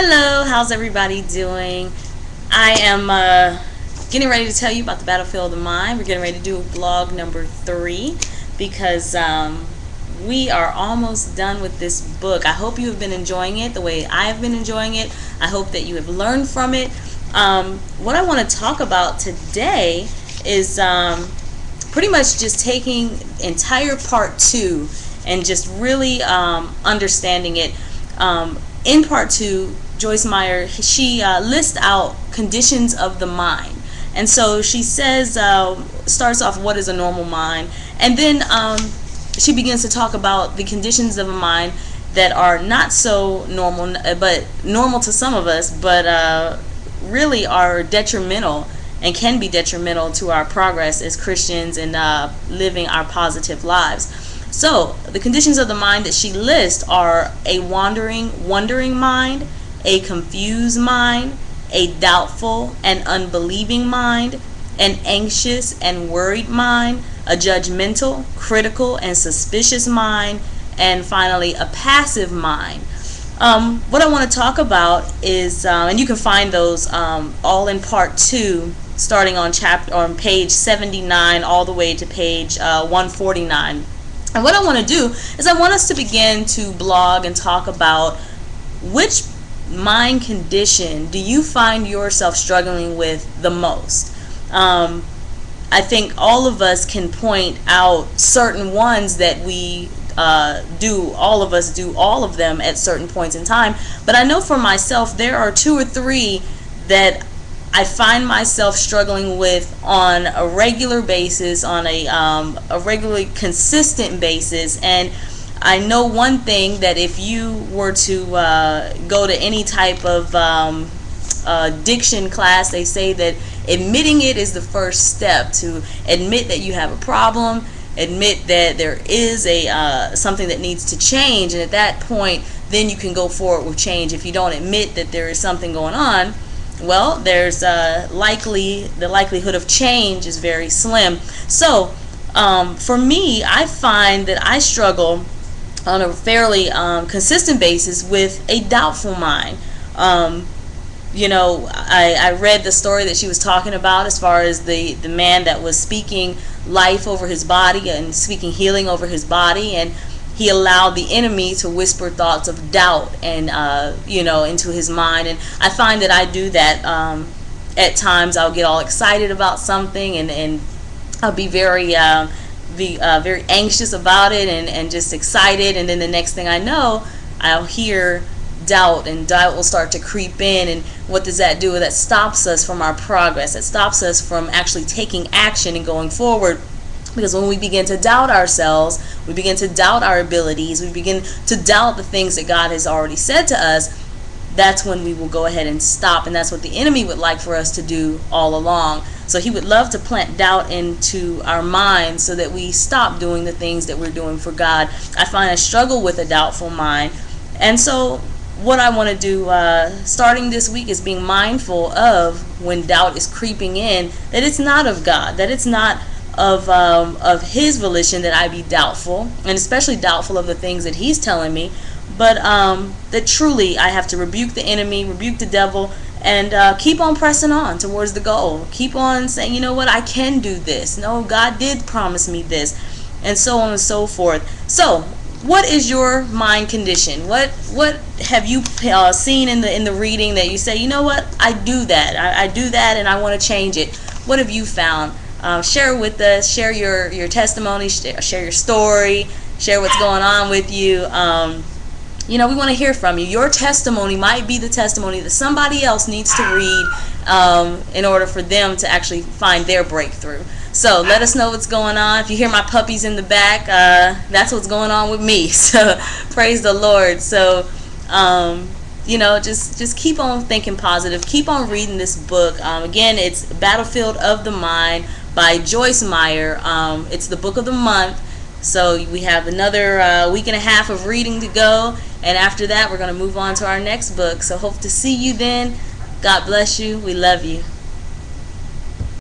Hello, how's everybody doing? I am getting ready to tell you about the battlefield of the mind. We're getting ready to do blog number 3 because we are almost done with this book. I hope you have been enjoying it the way I have been enjoying it. I hope that you have learned from it. What I want to talk about today is pretty much just taking entire part 2 and just really understanding it. In part 2, Joyce Meyer, she lists out conditions of the mind. And so she says, starts off, what is a normal mind? And then she begins to talk about the conditions of a mind that are not so normal, but normal to some of us, but really are detrimental and can be detrimental to our progress as Christians and living our positive lives. So the conditions of the mind that she lists are a wondering mind, a confused mind, a doubtful and unbelieving mind, an anxious and worried mind, a judgmental, critical, and suspicious mind, and finally a passive mind. What I want to talk about is, and you can find those all in part 2, starting on page 79 all the way to page 149. And what I want to do is I want us to begin to blog and talk about which mind condition do you find yourself struggling with the most. I think all of us can point out certain ones that we do. All of us do all of them at certain points in time. But I know for myself there are 2 or 3 that I find myself struggling with on a regular basis, on a regularly consistent basis. And I know one thing, that if you were to go to any type of diction class, they say that admitting it is the first step. To admit that you have a problem, admit that there is something that needs to change, and at that point then you can go forward with change. If you don't admit that there is something going on, well, there's the likelihood of change is very slim. So for me, I find that I struggle on a fairly consistent basis with a doubtful mind. You know, I read the story that she was talking about as far as the man that was speaking life over his body and speaking healing over his body, and he allowed the enemy to whisper thoughts of doubt and you know, into his mind. And I find that I do that at times. I'll get all excited about something and I'll be very anxious about it and just excited, and then the next thing I know, I'll hear doubt, and doubt will start to creep in. And what does that do? That stops us from our progress. It stops us from actually taking action and going forward. Because when we begin to doubt ourselves, we begin to doubt our abilities, we begin to doubt the things that God has already said to us, that's when we will go ahead and stop. And that's what the enemy would like for us to do all along. So he would love to plant doubt into our minds so that we stop doing the things that we're doing for God. I find I struggle with a doubtful mind. And so what I want to do starting this week is being mindful of when doubt is creeping in, that it's not of God, that it's not of his volition that I be doubtful, and especially doubtful of the things that he's telling me, but that truly I have to rebuke the enemy, rebuke the devil, and keep on pressing on towards the goal. Keep on saying, you know what, I can do this. No, God did promise me this, and so on and so forth. So what is your mind condition? What have you seen in the reading that you say, you know what, I do that, I do that, and I want to change it? What have you found? Share with us, share your testimony, share your story, share what's going on with you. You know, we want to hear from you. Your testimony might be the testimony that somebody else needs to read in order for them to actually find their breakthrough. So let us know what's going on. If you hear my puppies in the back, that's what's going on with me. So praise the Lord. So you know, just keep on thinking positive. Keep on reading this book. Again, it's Battlefield of the Mind by Joyce Meyer. It's the book of the month. So we have another week and a half of reading to go. And after that, we're going to move on to our next book. So hope to see you then. God bless you. We love you.